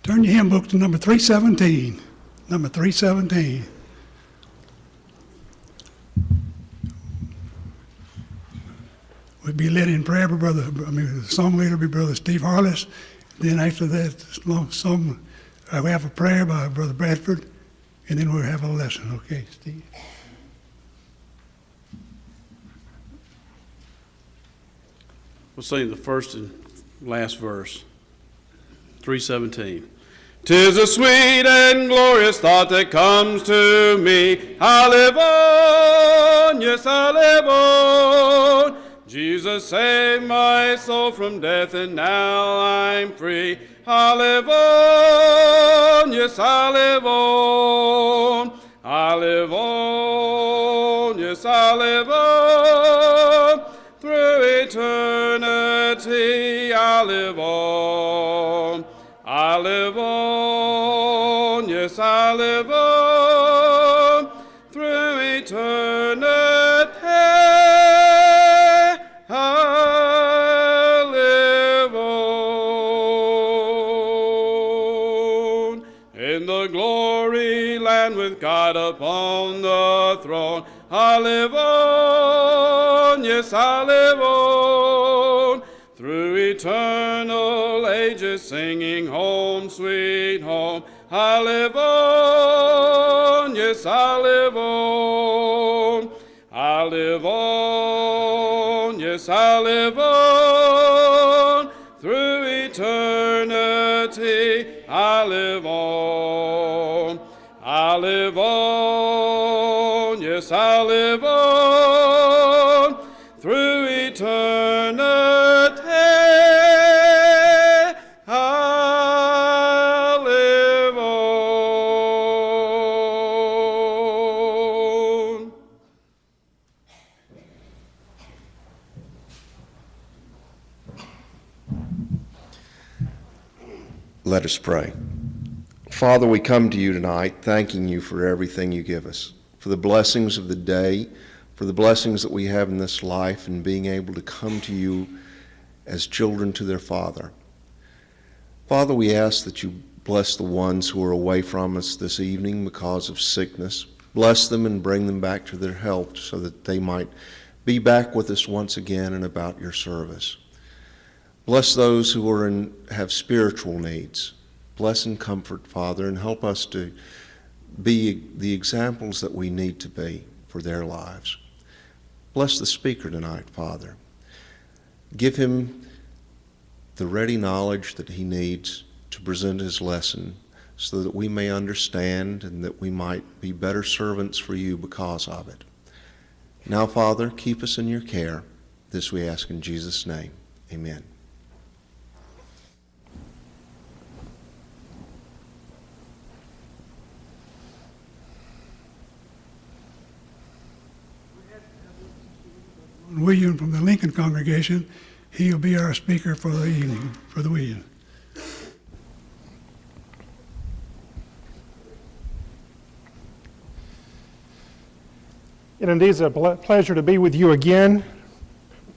Turn your hymn book to number 317. Number 317. We'll be led in prayer by the song leader will be Brother Steve Harless. Then after that song, we have a prayer by Brother Bradford, and then we'll have a lesson. Okay, Steve? We'll sing the first and last verse, 317. 'Tis a sweet and glorious thought that comes to me. I live on, yes, I live on. Jesus saved my soul from death, and now I'm free. I live on, yes, I live on. I live on, yes, I live on. Through eternity I live on. I live on, yes, I live on. Through eternity I live on. In the glory land with God upon the throne, I live on, yes, I live on. Through eternal ages singing home, sweet home, I live on, yes, I live on. I live on, yes, I live on. Through eternity I live on. I live on, yes, I live on. Through eternity I live on. Let us pray. Father, we come to you tonight thanking you for everything you give us, for the blessings of the day, for the blessings that we have in this life, and being able to come to you as children to their Father. Father, we ask that you bless the ones who are away from us this evening because of sickness. Bless them and bring them back to their health so that they might be back with us once again and about your service. Bless those who have spiritual needs. Bless and comfort, Father, and help us to be the examples that we need to be for their lives. Bless the speaker tonight, Father. Give him the ready knowledge that he needs to present his lesson so that we may understand and that we might be better servants for you because of it. Now, Father, keep us in your care. This we ask in Jesus' name. Amen. William from the Lincoln congregation, he'll be our speaker for the evening, for the William. It indeed is a pleasure to be with you again.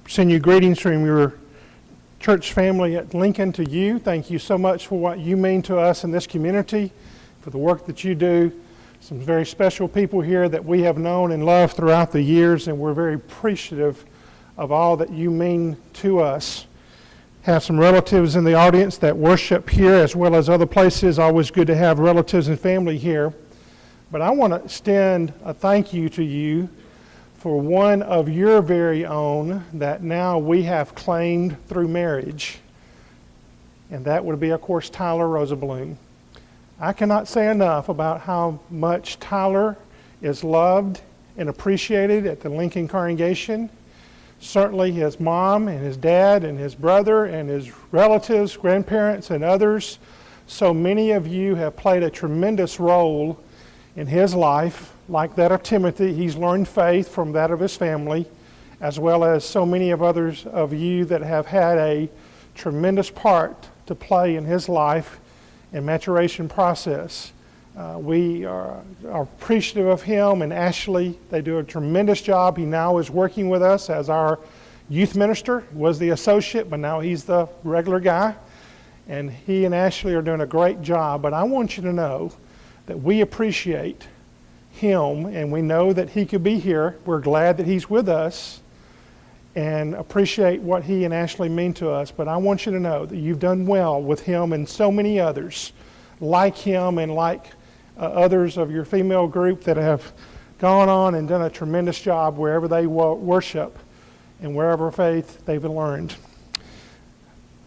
Send you greetings from your church family at Lincoln to you. Thank you so much for what you mean to us in this community, for the work that you do. Some very special people here that we have known and loved throughout the years, and we're very appreciative of all that you mean to us. Have some relatives in the audience that worship here as well as other places. Always good to have relatives and family here. But I want to extend a thank you to you for one of your very own that now we have claimed through marriage. And that would be, of course, Tyler Rosenblum. I cannot say enough about how much Tyler is loved and appreciated at the Lincoln congregation. Certainly his mom and his dad and his brother and his relatives, grandparents, and others. So many of you have played a tremendous role in his life, like that of Timothy. He's learned faith from that of his family, as well as so many of others of you that have had a tremendous part to play in his life and maturation process. We are appreciative of him and Ashley. They do a tremendous job. He now is working with us as our youth minister, was the associate, but now he's the regular guy. And he and Ashley are doing a great job. But I want you to know that we appreciate him, and we know that he could be here. We're glad that he's with us and appreciate what he and Ashley mean to us. But I want you to know that you've done well with him and so many others like him and like others of your female group that have gone on and done a tremendous job wherever they worship and wherever faith they've learned.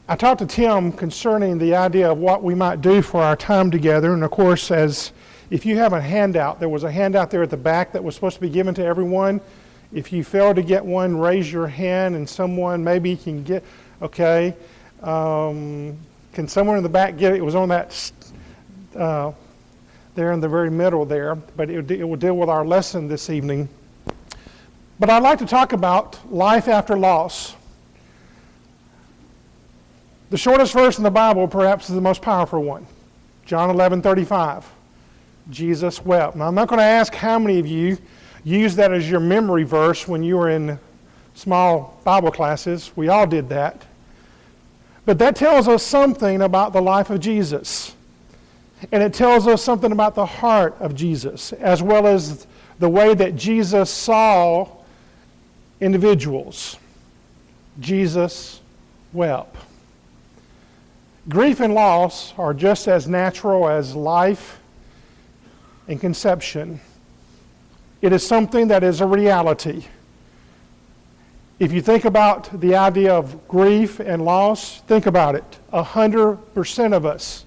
I talked to Tim concerning the idea of what we might do for our time together. And of course, if you have a handout, there was a handout there at the back that was supposed to be given to everyone. If you fail to get one, raise your hand and someone maybe can get, okay. Can someone in the back get it? It was on that, there in the very middle there, but it will deal with our lesson this evening. But I'd like to talk about life after loss. The shortest verse in the Bible perhaps is the most powerful one. John 11:35. Jesus wept. Now I'm not going to ask how many of you use that as your memory verse when you were in small Bible classes. We all did that. But that tells us something about the life of Jesus. And it tells us something about the heart of Jesus, as well as the way that Jesus saw individuals. Jesus wept. Grief and loss are just as natural as life and conception. It is something that is a reality. If you think about the idea of grief and loss, think about it. 100% of us,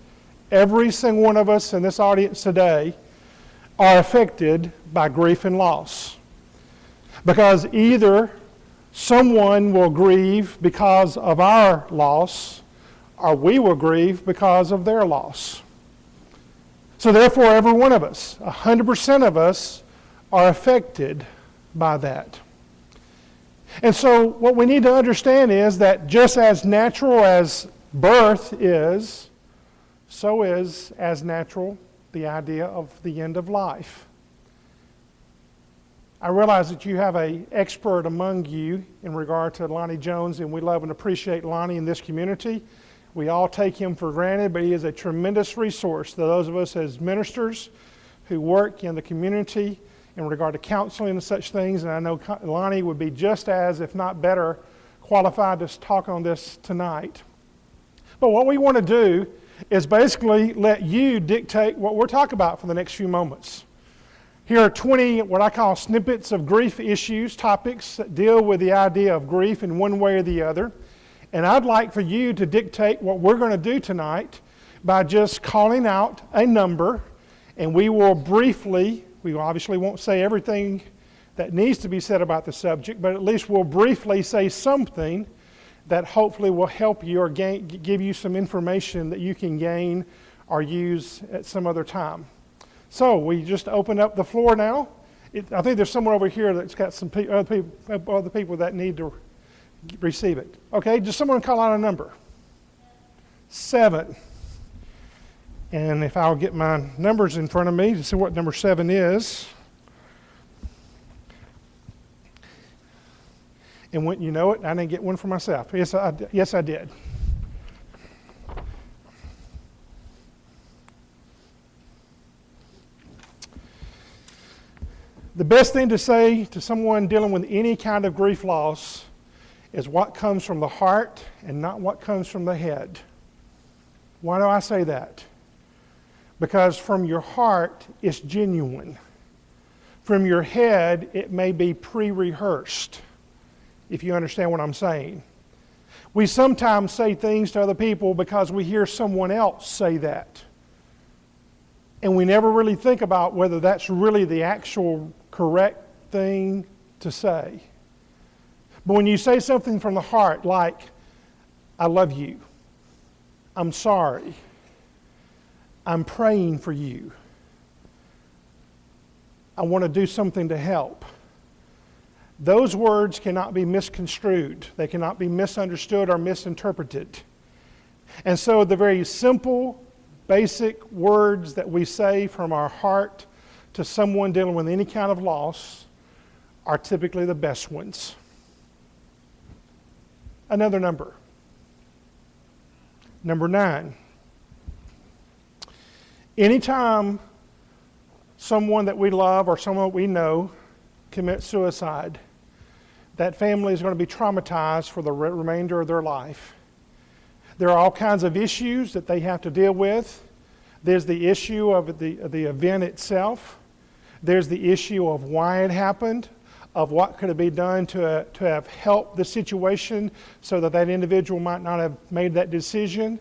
every single one of us in this audience today, are affected by grief and loss. Because either someone will grieve because of our loss, or we will grieve because of their loss. So therefore, every one of us, 100% of us, are affected by that. And so what we need to understand is that just as natural as birth is, so is as natural the idea of the end of life. I realize that you have an expert among you in regard to Lonnie Jones, and we love and appreciate Lonnie in this community. We all take him for granted, but he is a tremendous resource to those of us as ministers who work in the community in regard to counseling and such things. And I know Lonnie would be just as, if not better, qualified to talk on this tonight. But what we want to do is basically let you dictate what we're talking about for the next few moments. Here are 20 what I call snippets of grief issues, topics that deal with the idea of grief in one way or the other. And I'd like for you to dictate what we're going to do tonight by just calling out a number, and we will briefly, we obviously won't say everything that needs to be said about the subject, but at least we'll briefly say something that hopefully will help you or give you some information that you can gain or use at some other time. So we just open up the floor now. I think there's someone over here that's got some other people that need to receive it. Okay, just someone call out a number. 7. And if I'll get my numbers in front of me to see what number 7 is. And wouldn't you know it, I didn't get one for myself. Yes, I did. The best thing to say to someone dealing with any kind of grief loss is what comes from the heart and not what comes from the head. Why do I say that? Because from your heart, it's genuine. From your head, it may be pre-rehearsed, if you understand what I'm saying. We sometimes say things to other people because we hear someone else say that. And we never really think about whether that's really the actual correct thing to say. But when you say something from the heart like, I love you, I'm sorry, I'm praying for you, I want to do something to help, those words cannot be misconstrued. They cannot be misunderstood or misinterpreted. And so the very simple, basic words that we say from our heart to someone dealing with any kind of loss are typically the best ones. Another number. Number 9. Anytime someone that we love or someone we know commits suicide, that family is going to be traumatized for the remainder of their life. There are all kinds of issues that they have to deal with. There's the issue of the event itself. There's the issue of why it happened, of what could have been done to have helped the situation so that that individual might not have made that decision.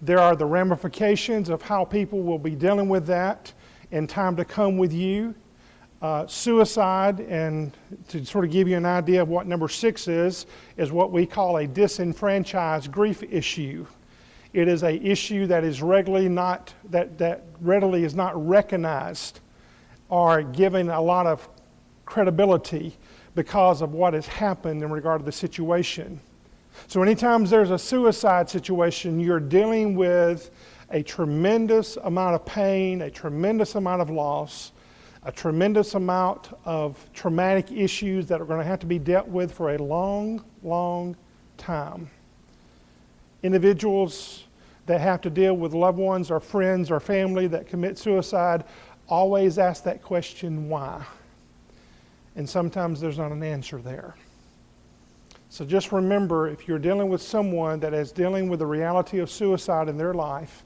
There are the ramifications of how people will be dealing with that in time to come with you. Suicide, and to sort of give you an idea of what number 6 is what we call a disenfranchised grief issue. It is an issue that is readily not recognized or given a lot of credibility because of what has happened in regard to the situation. So anytime there's a suicide situation, you're dealing with a tremendous amount of pain, a tremendous amount of loss, a tremendous amount of traumatic issues that are going to have to be dealt with for a long, long time. Individuals that have to deal with loved ones or friends or family that commit suicide always ask that question, why? And sometimes there's not an answer there. So just remember, if you're dealing with someone that is dealing with the reality of suicide in their life,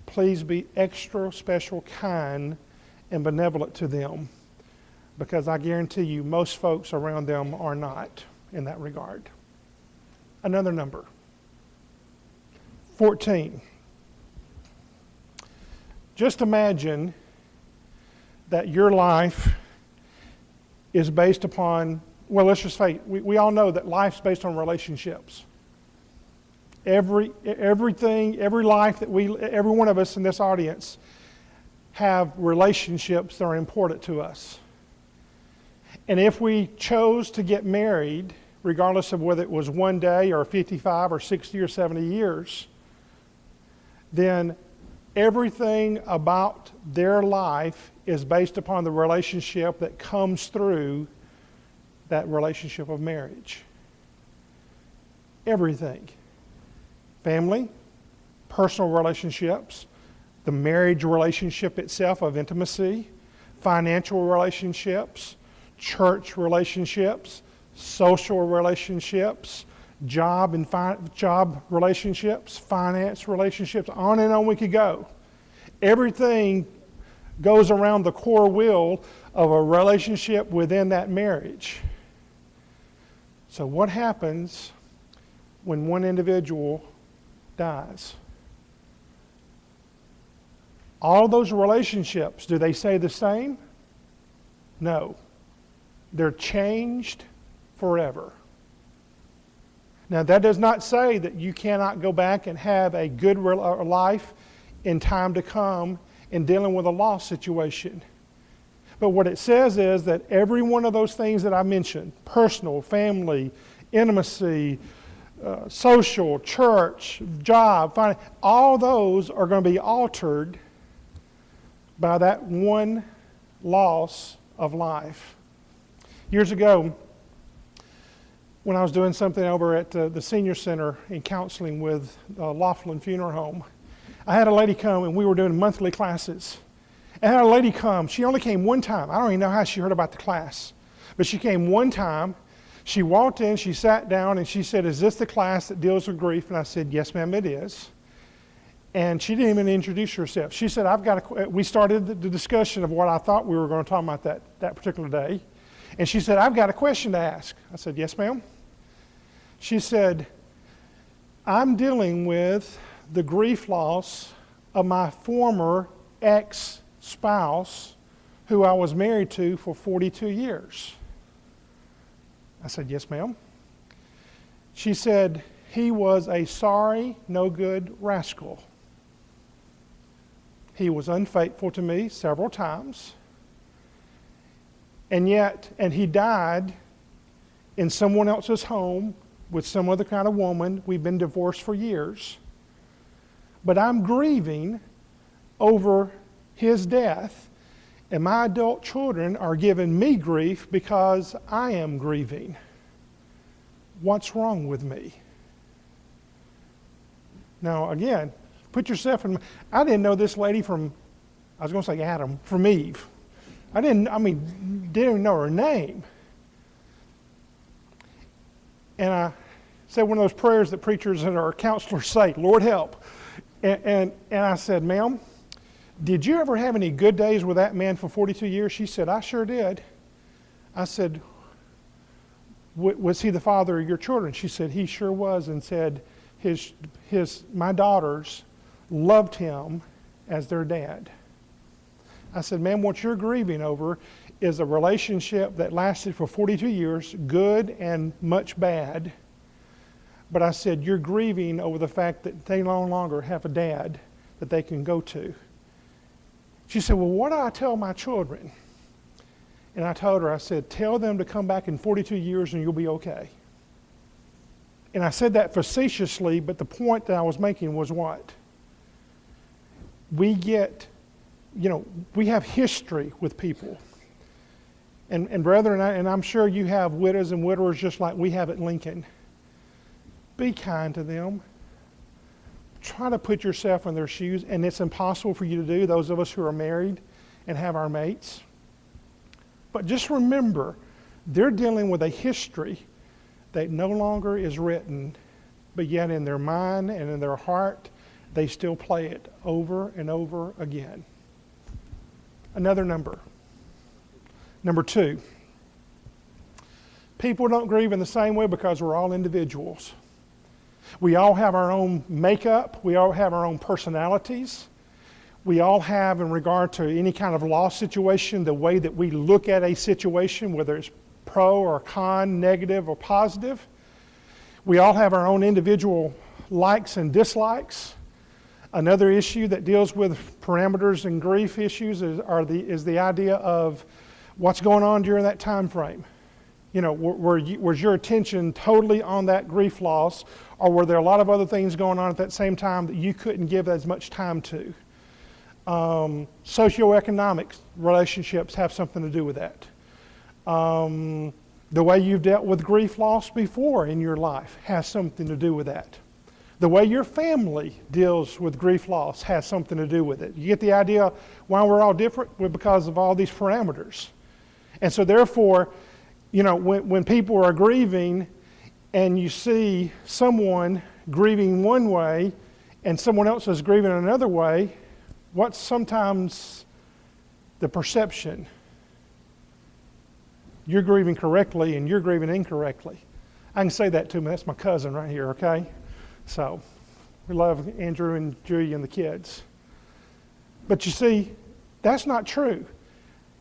please be extra special kind and benevolent to them, because I guarantee you most folks around them are not in that regard. Another number, 14. Just imagine that your life is based upon, well, let's just say, we all know that life's based on relationships. Every life that every one of us in this audience have relationships that are important to us. And if we chose to get married, regardless of whether it was one day or 55 or 60 or 70 years, then everything about their life is based upon the relationship that comes through that relationship of marriage. Everything. Family, personal relationships, the marriage relationship itself of intimacy, financial relationships, church relationships, social relationships, job relationships, finance relationships, on and on we could go. Everything goes around the core wheel of a relationship within that marriage. So what happens when one individual dies? All those relationships, do they stay the same? No. They're changed forever. Now, that does not say that you cannot go back and have a good life in time to come in dealing with a loss situation. But what it says is that every one of those things that I mentioned, personal, family, intimacy, social, church, job, finance, all those are going to be altered by that one loss of life. Years ago, when I was doing something over at the senior center in counseling with Laughlin Funeral Home, I had a lady come, and we were doing monthly classes. I had a lady come. She only came one time. I don't even know how she heard about the class, but she came one time. She walked in, she sat down, and she said, "Is this the class that deals with grief?" And I said, "Yes, ma'am, it is." And she didn't even introduce herself. She said, we started the discussion of what I thought we were going to talk about that particular day. And she said, "I've got a question to ask." I said, "Yes, ma'am." She said, "I'm dealing with the grief loss of my former ex-spouse who I was married to for 42 years. I said, "Yes, ma'am." She said, "He was a sorry, no good rascal. He was unfaithful to me several times. And he died in someone else's home with some other kind of woman. We've been divorced for years. But I'm grieving over his death, and my adult children are giving me grief because I am grieving. What's wrong with me?" Now, again, put yourself in, I didn't know this lady I was going to say Adam, from Eve. Didn't even know her name. And I said one of those prayers that preachers and our counselors say, Lord help. And I said, ma'am, did you ever have any good days with that man for 42 years? She said, I sure did. I said, was he the father of your children? She said, he sure was, and said, my daughters loved him as their dad. I said, ma'am, what you're grieving over is a relationship that lasted for 42 years, good and much bad. But I said, you're grieving over the fact that they no longer have a dad that they can go to. She said, well, what do I tell my children? And I told her, I said, tell them to come back in 42 years and you'll be okay. And I said that facetiously, but the point that I was making was what? We have history with people. And brethren, and I'm sure you have widows and widowers just like we have at Lincoln. Be kind to them. Try to put yourself in their shoes, and it's impossible for you to do, those of us who are married and have our mates. But just remember, they're dealing with a history that no longer is written, but yet in their mind and in their heart, they still play it over and over again. Another number. Number 2. People don't grieve in the same way because we're all individuals. We all have our own makeup. We all have our own personalities. We all have, in regard to any kind of loss situation, the way that we look at a situation, whether it's pro or con, negative or positive. We all have our own individual likes and dislikes. Another issue that deals with parameters and grief issues is the idea of what's going on during that time frame. Was your attention totally on that grief loss, or were there a lot of other things going on at that same time that you couldn't give as much time to? Socioeconomic relationships have something to do with that. The way you've dealt with grief loss before in your life has something to do with that. The way your family deals with grief loss has something to do with it. You get the idea why we're all different? Well, because of all these parameters. And so therefore, when people are grieving and you see someone grieving one way and someone else is grieving another way, what's sometimes the perception? You're grieving correctly and you're grieving incorrectly. I can say that to him. That's my cousin right here, okay? So we love Andrew and Julie and the kids. But you see, that's not true.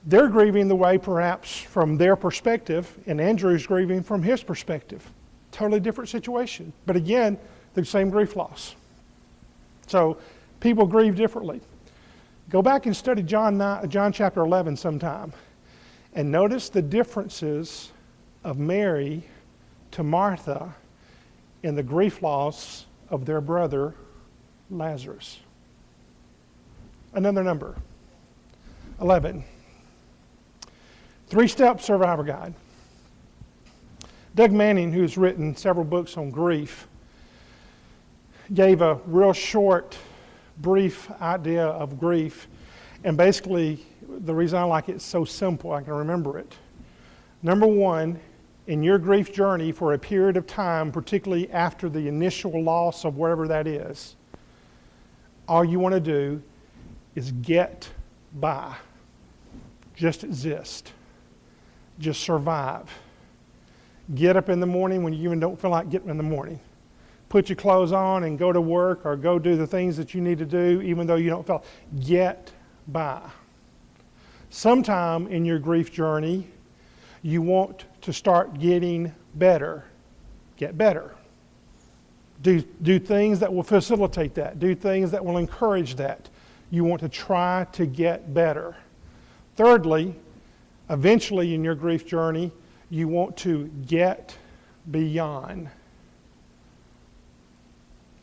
They're grieving the way perhaps from their perspective, and Andrew's grieving from his perspective. Totally different situation. But again, the same grief loss. So people grieve differently. Go back and study John chapter 11 sometime and notice the differences of Mary to Martha in the grief loss of their brother Lazarus. Another number, 11. 3-step survivor guide. Doug Manning, who's written several books on grief, gave a real short, brief idea of grief. And basically, the reason I like it is so simple, I can remember it. Number 1, in your grief journey for a period of time, particularly after the initial loss of whatever that is, all you want to do is get by. Just exist. Just survive. Get up in the morning when you even don't feel like getting in the morning. Put your clothes on and go to work or go do the things that you need to do even though you don't feel. Get by. Sometime in your grief journey, you want to start getting better. Get better. Do things that will facilitate that. Do things that will encourage that. You want to try to get better. Thirdly, eventually in your grief journey, you want to get beyond.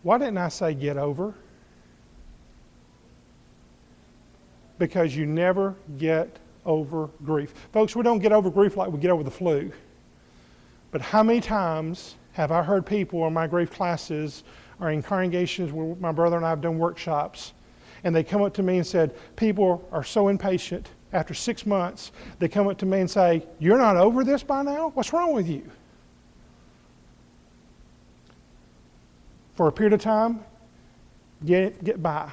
Why didn't I say get over? Because you never get over grief. Folks, we don't get over grief like we get over the flu. But how many times have I heard people in my grief classes or in congregations where my brother and I have done workshops, and they come up to me and said, people are so impatient. After 6 months, they come up to me and say, you're not over this by now? What's wrong with you? For a period of time, get by.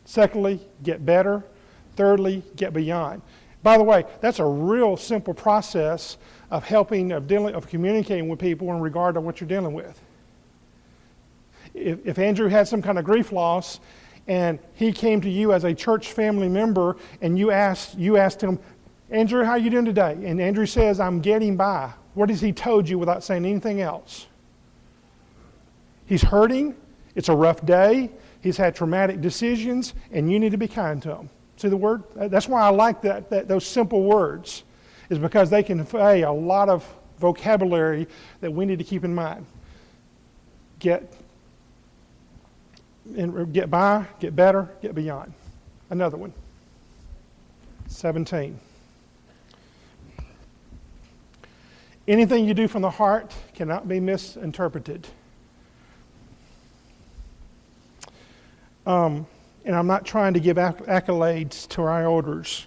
Secondly, get better. Thirdly, get beyond. By the way, that's a real simple process of helping, of communicating with people in regard to what you're dealing with. If Andrew had some kind of grief loss and he came to you as a church family member and you asked him, Andrew, how are you doing today? And Andrew says, I'm getting by. What has he told you without saying anything else? He's hurting. It's a rough day. He's had traumatic decisions, and you need to be kind to him. See the word? That's why I like those simple words, is because they convey a lot of vocabulary that we need to keep in mind. Get by, get better, get beyond. Another one. 17. Anything you do from the heart cannot be misinterpreted. And I'm not trying to give accolades to our elders,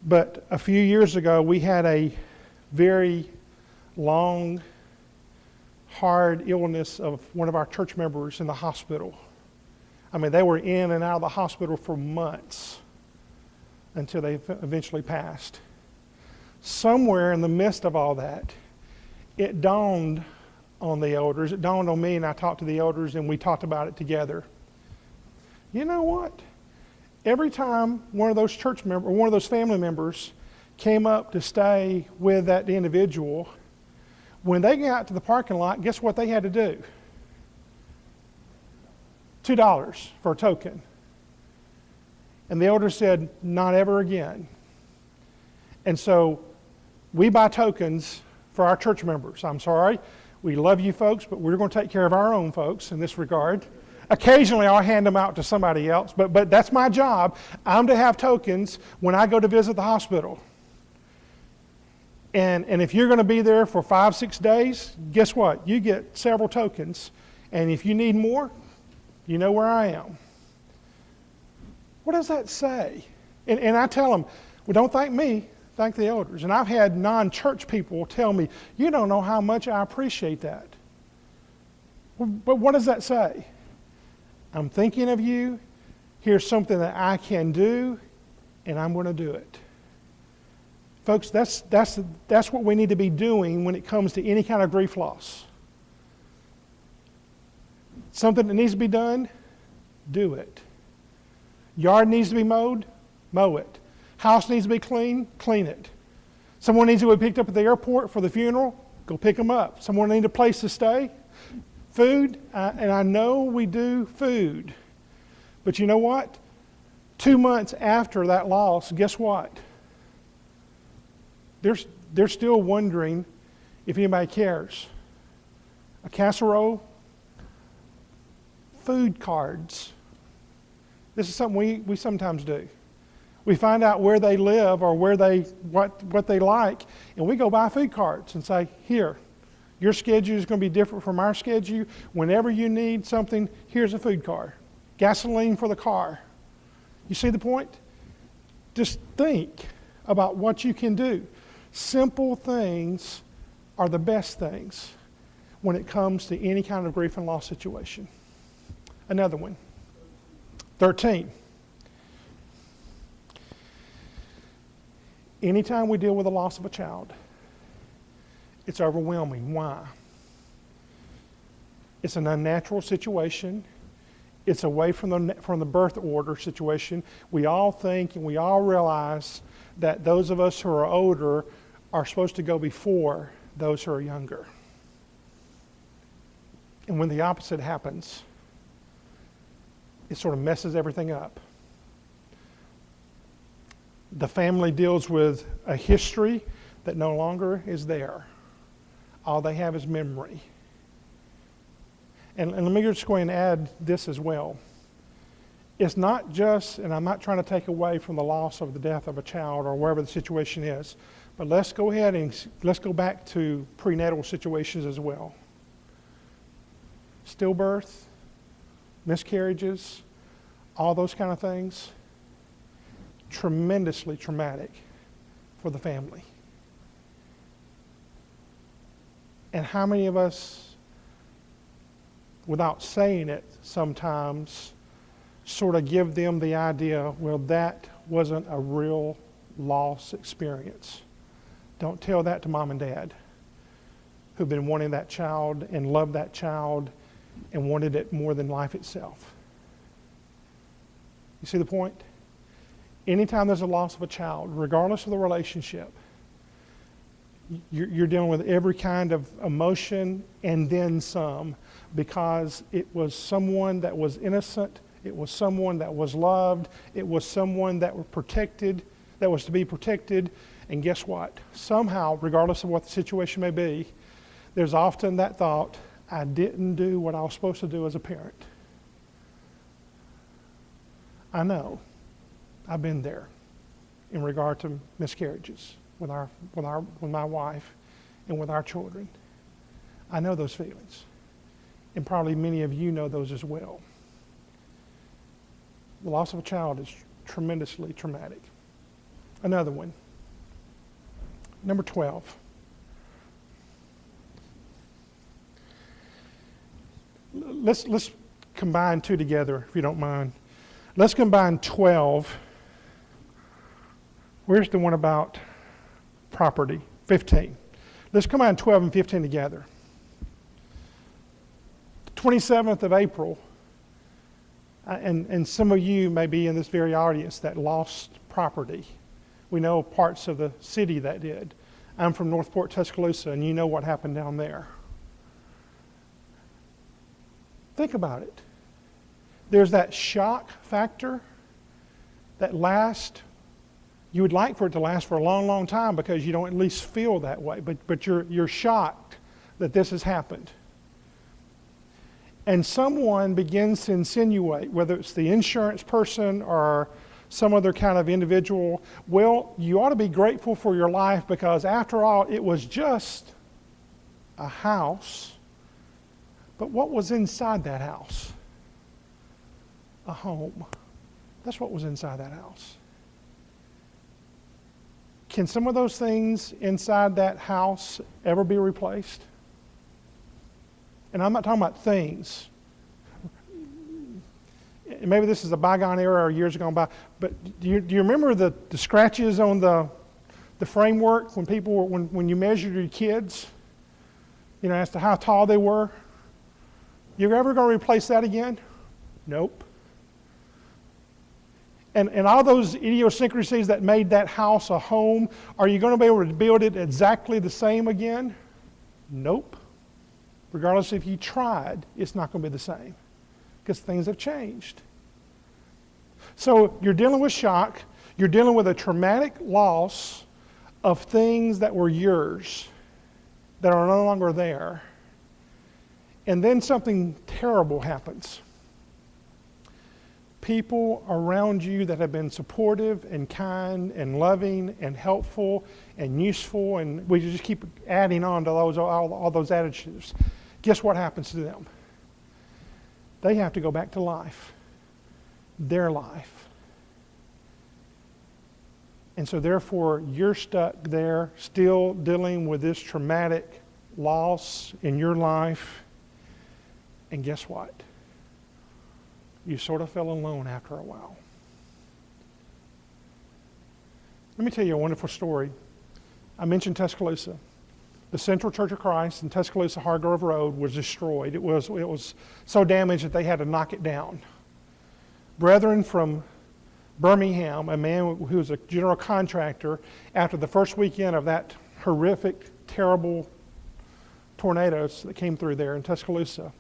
but a few years ago we had a very long, hard illness of one of our church members in the hospital. I mean, they were in and out of the hospital for months until they eventually passed. Somewhere in the midst of all that, it dawned on the elders, it dawned on me, and I talked to the elders and we talked about it together. You know what? Every time one of those church members or one of those family members came up to stay with that individual, when they got out to the parking lot, guess what they had to do? $2 for a token. And the elder said, not ever again. And so we buy tokens for our church members. I'm sorry, we love you folks, but we're going to take care of our own folks in this regard. Occasionally I'll hand them out to somebody else, but that's my job. I'm to have tokens when I go to visit the hospital. And if you're going to be there for 5-6 days, guess what? You get several tokens. And if you need more, you know where I am. What does that say? And I tell them, well, don't thank me, thank the elders. And I've had non-church people tell me, you don't know how much I appreciate that. But what does that say? I'm thinking of you. Here's something that I can do, and I'm going to do it. Folks, that's what we need to be doing when it comes to any kind of grief loss. Something that needs to be done, do it. Yard needs to be mowed, mow it. House needs to be clean, clean it. Someone needs to be picked up at the airport for the funeral, go pick them up. Someone needs a place to stay. Food, and I know we do food, but you know what? 2 months after that loss, guess what? They're still wondering if anybody cares. A casserole, food cards. This is something we sometimes do. We find out where they live or what they like, and we go buy food cards and say, here. Your schedule is going to be different from our schedule. Whenever you need something, here's a food card. Gasoline for the car. You see the point? Just think about what you can do. Simple things are the best things when it comes to any kind of grief and loss situation. Another one. 13. Anytime we deal with the loss of a child, it's overwhelming. Why? It's an unnatural situation. It's away from the birth order situation. We all think and we all realize that those of us who are older are supposed to go before those who are younger. And when the opposite happens, it sort of messes everything up. The family deals with a history that no longer is there. All they have is memory. And let me just go ahead and add this as well. It's not just, and I'm not trying to take away from the loss of the death of a child or wherever the situation is, but let's go ahead and let's go back to prenatal situations as well. stillbirth, miscarriages, all those kind of things, tremendously traumatic for the family. And how many of us, without saying it sometimes, sort of give them the idea, well, that wasn't a real loss experience. Don't tell that to mom and dad, who've been wanting that child and loved that child and wanted it more than life itself. You see the point? Anytime there's a loss of a child, regardless of the relationship, you're dealing with every kind of emotion and then some, because it was someone that was innocent, it was someone that was loved, it was someone that was protected, that was to be protected, and guess what? Somehow, regardless of what the situation may be, there's often that thought, I didn't do what I was supposed to do as a parent. I know. I've been there in regard to miscarriages with my wife and with our children. I know those feelings. And probably many of you know those as well. The loss of a child is tremendously traumatic. Another one. Number 12. Let's combine two together, if you don't mind. Let's combine 12. Where's the one about property? 15. Let's combine 12 and 15 together. The 27th of April, and some of you may be in this very audience that lost property. We know parts of the city that did. I'm from Northport, Tuscaloosa, and you know what happened down there. Think about it. There's that shock factor that lasts. You would like for it to last for a long, long time because you don't at least feel that way. But you're shocked that this has happened. And someone begins to insinuate, whether it's the insurance person or some other kind of individual, well, you ought to be grateful for your life because after all, it was just a house. But what was inside that house? A home. That's what was inside that house. Can some of those things inside that house ever be replaced? And I'm not talking about things. Maybe this is a bygone era or years gone by, but do you remember the scratches on the framework when you measured your kids, as to how tall they were? You're ever going to replace that again? Nope. And all those idiosyncrasies that made that house a home, are you going to be able to build it exactly the same again? Nope. Regardless if you tried, it's not going to be the same because things have changed. So you're dealing with shock. You're dealing with a traumatic loss of things that were yours that are no longer there. And then something terrible happens. People around you that have been supportive and kind and loving and helpful and useful, and we just keep adding on to all those adjectives. Guess what happens to them? They have to go back to life, their life. And so therefore, you're stuck there still dealing with this traumatic loss in your life. And guess what? You sort of fell alone after a while. Let me tell you a wonderful story. I mentioned Tuscaloosa. The Central Church of Christ in Tuscaloosa, Hargrove Road was destroyed. It was so damaged that they had to knock it down. Brethren from Birmingham, a man who was a general contractor, after the first weekend of that horrific, terrible tornadoes that came through there in Tuscaloosa,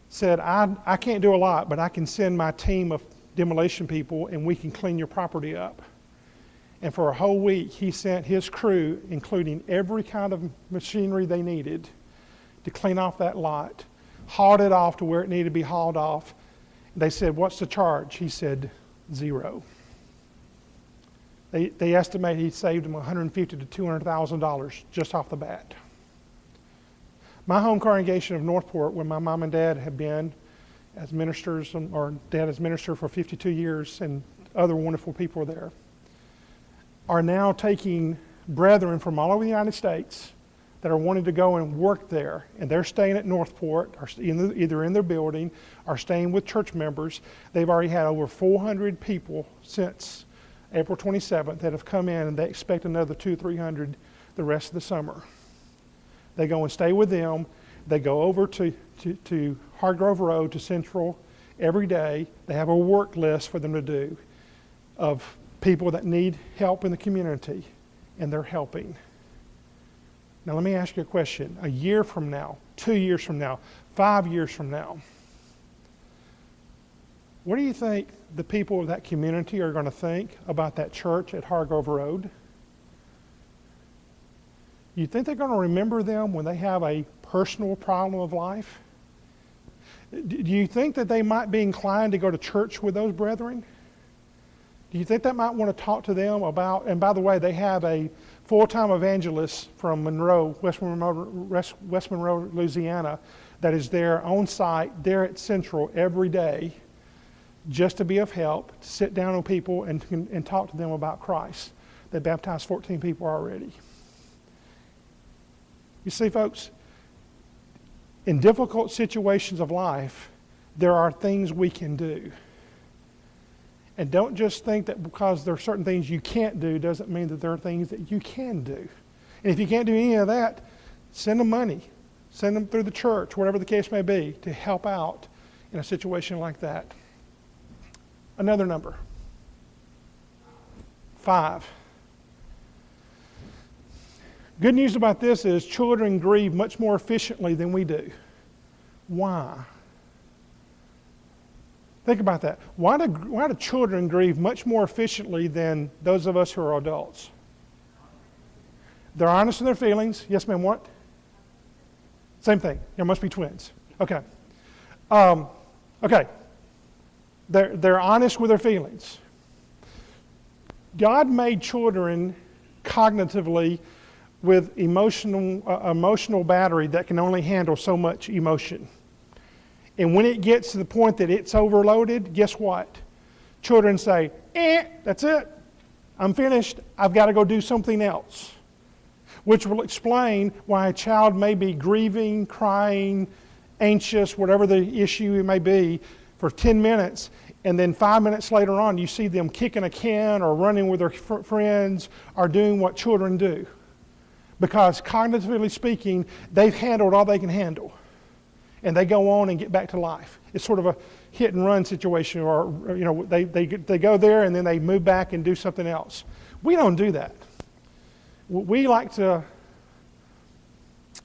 said, I can't do a lot, but I can send my team of demolition people and we can clean your property up. And for a whole week, he sent his crew, including every kind of machinery they needed, to clean off that lot, hauled it off to where it needed to be hauled off. They said, what's the charge? He said, $0. They estimate he saved them $150,000 to $200,000 just off the bat. My home congregation of Northport, where my mom and dad have been as ministers, or dad as minister for 52 years, and other wonderful people there, are now taking brethren from all over the United States that are wanting to go and work there, and they're staying at Northport, or either in their building, or staying with church members. They've already had over 400 people since April 27th that have come in, and they expect another 200-300 the rest of the summer. They go and stay with them. They go over to Hardgrove Road to Central every day. They have a work list for them to do of people that need help in the community, and they're helping. Now let me ask you a question. A year from now, 2 years from now, 5 years from now, what do you think the people of that community are going to think about that church at Hargrove Road? You think they're going to remember them when they have a personal problem of life? Do you think that they might be inclined to go to church with those brethren? Do you think they might want to talk to them about, and by the way, they have a full-time evangelist from West Monroe, Louisiana, that is there on site, there at Central every day, just to be of help, to sit down with people and talk to them about Christ. They baptized 14 people already. You see, folks, in difficult situations of life, there are things we can do. And don't just think that because there are certain things you can't do doesn't mean that there are things that you can do. And if you can't do any of that, send them money. Send them through the church, whatever the case may be, to help out in a situation like that. Another number. 5. Good news about this is children grieve much more efficiently than we do. Why? Think about that. Why do children grieve much more efficiently than those of us who are adults? They're honest in their feelings. Yes, ma'am, what? Same thing. There must be twins. Okay. Okay. They're honest with their feelings. God made children cognitively with emotional battery that can only handle so much emotion. And when it gets to the point that it's overloaded, guess what? Children say, that's it. I'm finished. I've got to go do something else. Which will explain why a child may be grieving, crying, anxious, whatever the issue it may be, for 10 minutes, and then 5 minutes later on, you see them kicking a can or running with their friends or doing what children do. Because cognitively speaking, they've handled all they can handle. And they go on and get back to life. It's sort of a hit and run situation, or they go there and then they move back and do something else. We don't do that. We like to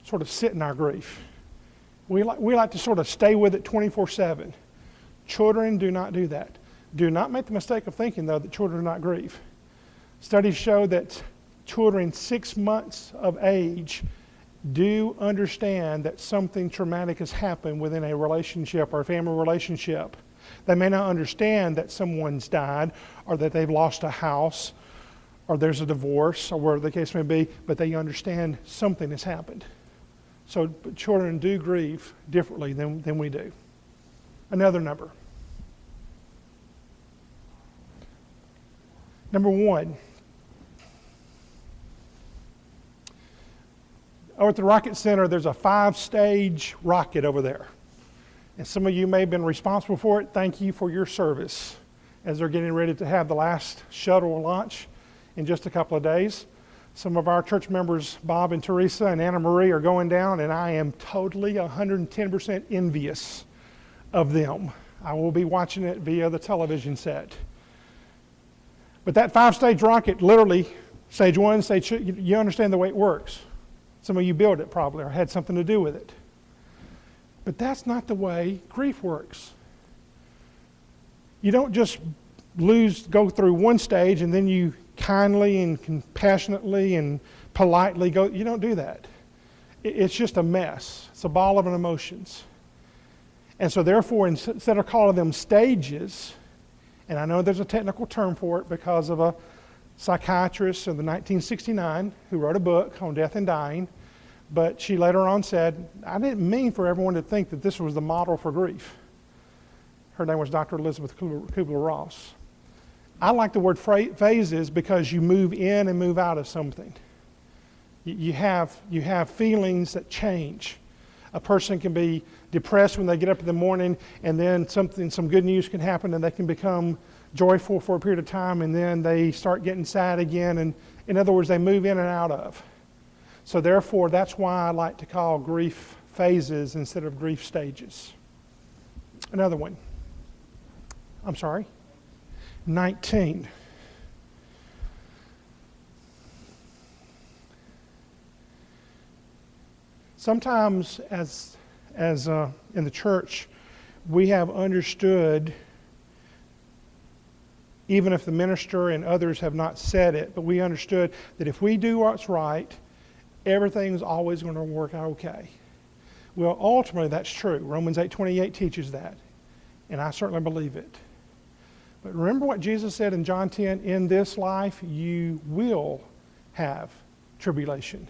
sort of sit in our grief. We like to sort of stay with it 24/7. Children do not do that. Do not make the mistake of thinking, though, that children do not grieve. Studies show that children 6 months of age do understand that something traumatic has happened within a relationship or a family relationship. They may not understand that someone's died or that they've lost a house or there's a divorce or whatever the case may be, but they understand something has happened. So but children do grieve differently than we do. Another number. Number 1. Over at the Rocket Center, there's a 5-stage rocket over there. And some of you may have been responsible for it. Thank you for your service as they're getting ready to have the last shuttle launch in just a couple of days. Some of our church members, Bob and Teresa and Anna Marie, are going down, and I am totally 110% envious of them. I will be watching it via the television set. But that 5-stage rocket, literally, stage 1, stage 2, you understand the way it works. Some of you built it probably or had something to do with it. But that's not the way grief works. You don't just go through one stage and then you kindly and compassionately and politely go. You don't do that. It's just a mess. It's a ball of emotions. And so therefore, instead of calling them stages, and I know there's a technical term for it because of a psychiatrist in the 1969 who wrote a book on death and dying, But she later on said, I didn't mean for everyone to think that this was the model for grief. Her name was Dr. Elizabeth Kubler-Ross. I like the word phases because you move in and move out of something. You have feelings that change. A person can be depressed when they get up in the morning, and then some good news can happen, and they can become joyful for a period of time, and then they start getting sad again. And in other words, they move in and out of. So therefore, that's why I like to call grief phases instead of grief stages. Another one. 19. Sometimes as in the church, we have understood, even if the minister and others have not said it, but we understood that if we do what's right, everything's always going to work out okay. Well, ultimately, that's true. Romans 8:28 teaches that, and I certainly believe it. But remember what Jesus said in John 10, in this life you will have tribulation.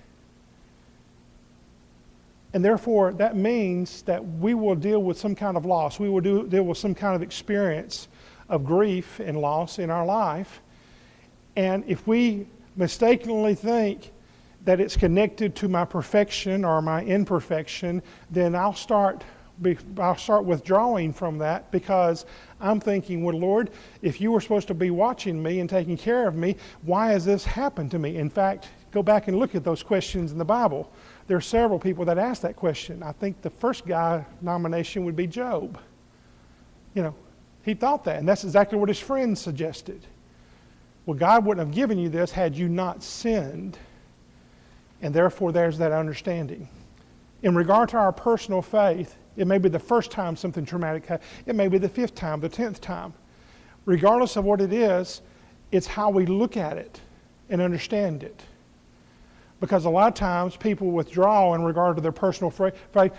And therefore, that means that we will deal with some kind of loss. We will deal with some kind of experience of grief and loss in our life. And if we mistakenly think that it's connected to my perfection or my imperfection, then I'll start withdrawing from that, because I'm thinking, well, Lord, if you were supposed to be watching me and taking care of me, why has this happened to me? In fact, go back and look at those questions in the Bible. There are several people that ask that question. I think the first guy nomination would be Job. He thought that, and that's exactly what his friends suggested. Well, God wouldn't have given you this had you not sinned, and therefore there's that understanding. In regard to our personal faith, it may be the first time something traumatic happened. It may be the 5th time, the 10th time. Regardless of what it is, it's how we look at it and understand it. Because a lot of times people withdraw in regard to their personal faith.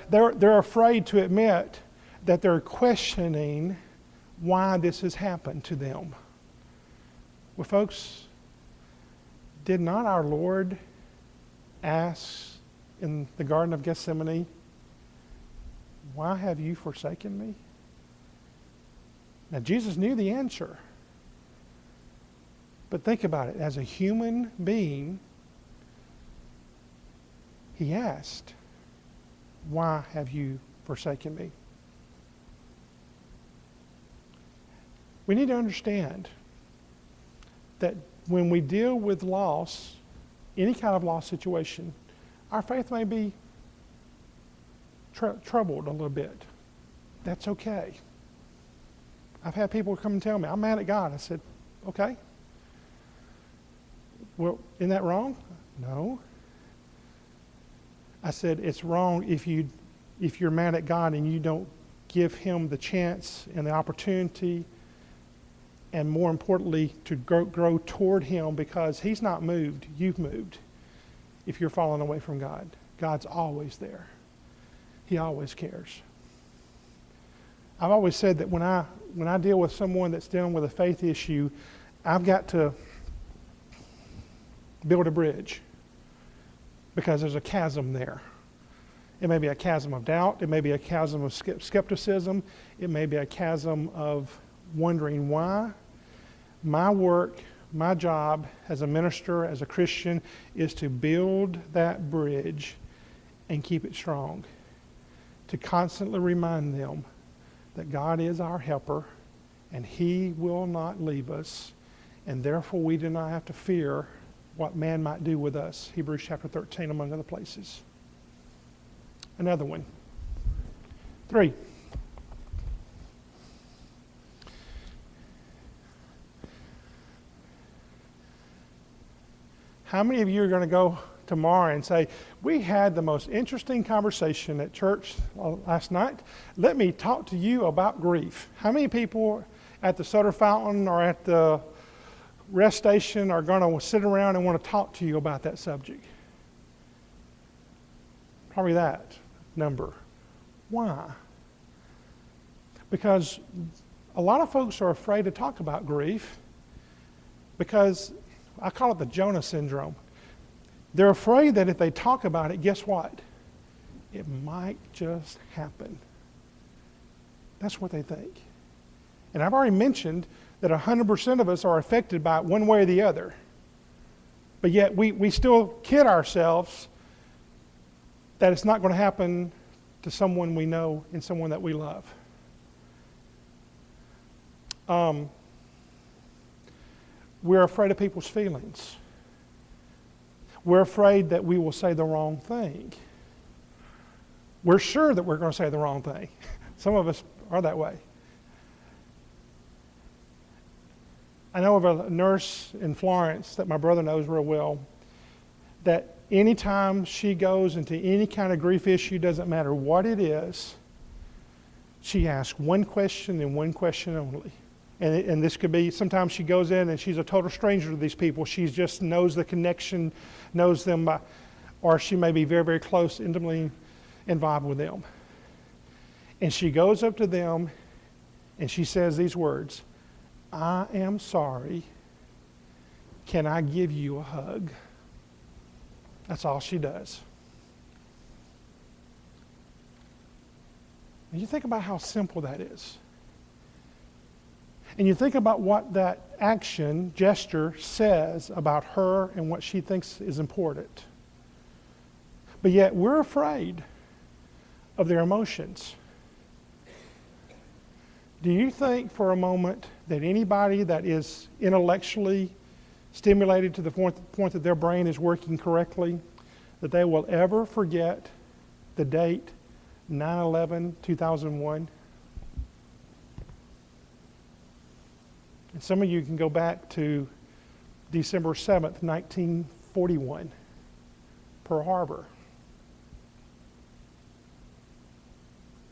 They're afraid to admit that they're questioning why this has happened to them. Well, folks, did not our Lord ask in the Garden of Gethsemane, why have you forsaken me? Now, Jesus knew the answer. But think about it. As a human being, he asked, why have you forsaken me? We need to understand that when we deal with loss, any kind of loss situation, our faith may be troubled a little bit. That's okay. I've had people come and tell me, I'm mad at God. I said, okay. Well, isn't that wrong? No. I said, it's wrong if you're mad at God and you don't give him the chance and the opportunity, and more importantly, to grow toward him, because he's not moved, you've moved. If you're falling away from God, God's always there. He always cares. I've always said that when I deal with someone that's dealing with a faith issue, I've got to build a bridge, because there's a chasm there. It may be a chasm of doubt. It may be a chasm of skepticism. It may be a chasm of wondering why. My work, my job as a minister, as a Christian, is to build that bridge and keep it strong. To constantly remind them that God is our helper and he will not leave us, and therefore we do not have to fear what man might do with us. Hebrews chapter 13, among other places. Another one. 3. How many of you are going to go tomorrow and say, we had the most interesting conversation at church last night. Let me talk to you about grief. How many people at the soda fountain or at the rest station are going to sit around and want to talk to you about that subject? Probably that number. Why? Because a lot of folks are afraid to talk about grief, because I call it the Jonah syndrome. They're afraid that if they talk about it, guess what? It might just happen. That's what they think. And I've already mentioned that 100% of us are affected by it one way or the other. But yet we still kid ourselves that it's not going to happen to someone we know and someone that we love. We're afraid of people's feelings. We're afraid that we will say the wrong thing. We're sure that we're going to say the wrong thing. Some of us are that way. I know of a nurse in Florence that my brother knows real well, that anytime she goes into any kind of grief issue, doesn't matter what it is, she asks one question and one question only. And this could be, sometimes she goes in and she's a total stranger to these people. She just knows the connection, knows them, or she may be very, very close, intimately involved with them. And she goes up to them and she says these words, "I am sorry. Can I give you a hug?" That's all she does. And you think about how simple that is. And you think about what that action, gesture, says about her and what she thinks is important. But yet we're afraid of their emotions. Do you think for a moment that anybody that is intellectually stimulated to the point that their brain is working correctly, that they will ever forget the date 9/11/2001? And some of you can go back to December 7th, 1941, Pearl Harbor.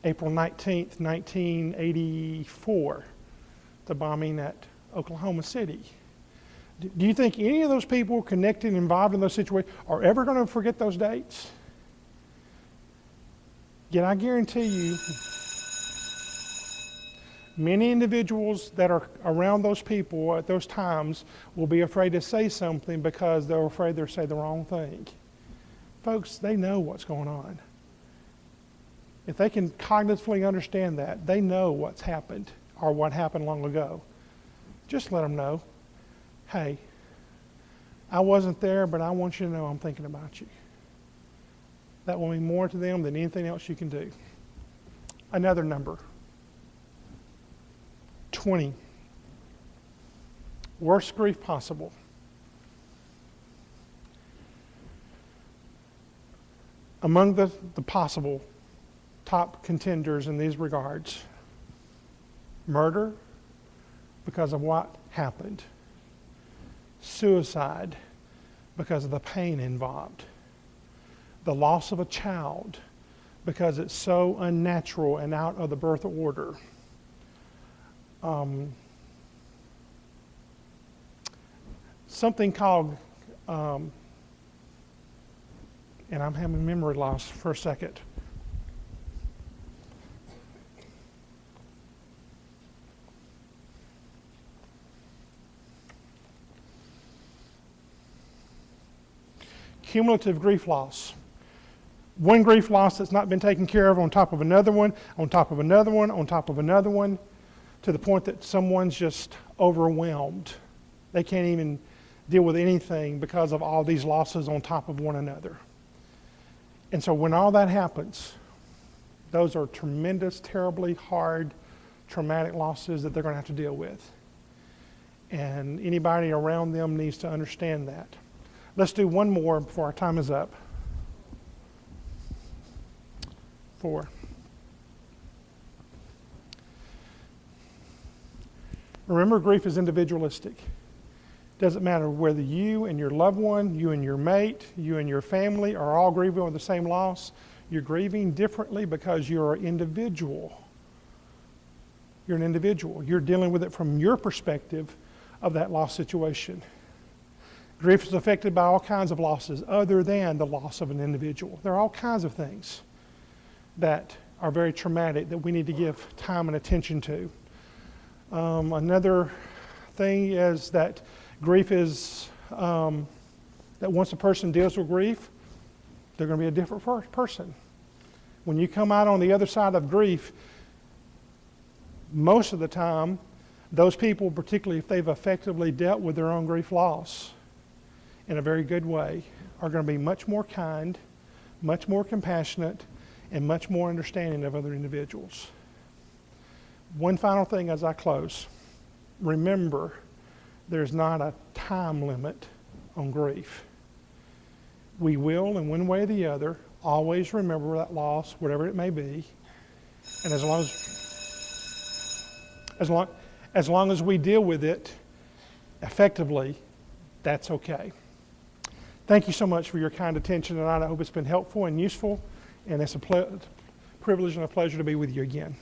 April 19th, 1984, the bombing at Oklahoma City. Do you think any of those people connected and involved in those situations are ever going to forget those dates? Yet I guarantee you, many individuals that are around those people at those times will be afraid to say something because they're afraid they'll say the wrong thing. Folks, they know what's going on. If they can cognitively understand that, they know what's happened or what happened long ago. Just let them know, hey, I wasn't there, but I want you to know I'm thinking about you. That will mean more to them than anything else you can do. Another number, 20. Worst grief possible. Among the possible top contenders in these regards: murder because of what happened, suicide because of the pain involved, the loss of a child because it's so unnatural and out of the birth order, something called, and I'm having memory loss for a second. Cumulative grief loss. One grief loss that's not been taken care of on top of another one, on top of another one, on top of another one, to the point that someone's just overwhelmed. They can't even deal with anything because of all these losses on top of one another. And so when all that happens, those are tremendous, terribly hard, traumatic losses that they're going to have to deal with. And anybody around them needs to understand that. Let's do one more before our time is up. 4. Remember, grief is individualistic. Doesn't matter whether you and your loved one, you and your mate, you and your family are all grieving over the same loss. You're grieving differently because you're an individual. You're an individual. You're dealing with it from your perspective of that loss situation. Grief is affected by all kinds of losses other than the loss of an individual. There are all kinds of things that are very traumatic that we need to give time and attention to. Another thing is that grief is that once a person deals with grief, they're going to be a different person. When you come out on the other side of grief, most of the time, those people, particularly if they've effectively dealt with their own grief loss in a very good way, are going to be much more kind, much more compassionate, and much more understanding of other individuals. One final thing as I close. Remember, there's not a time limit on grief. We will, in one way or the other, always remember that loss, whatever it may be, and as long as we deal with it effectively, that's okay. Thank you so much for your kind attention tonight. I hope it's been helpful and useful, and it's a privilege and a pleasure to be with you again.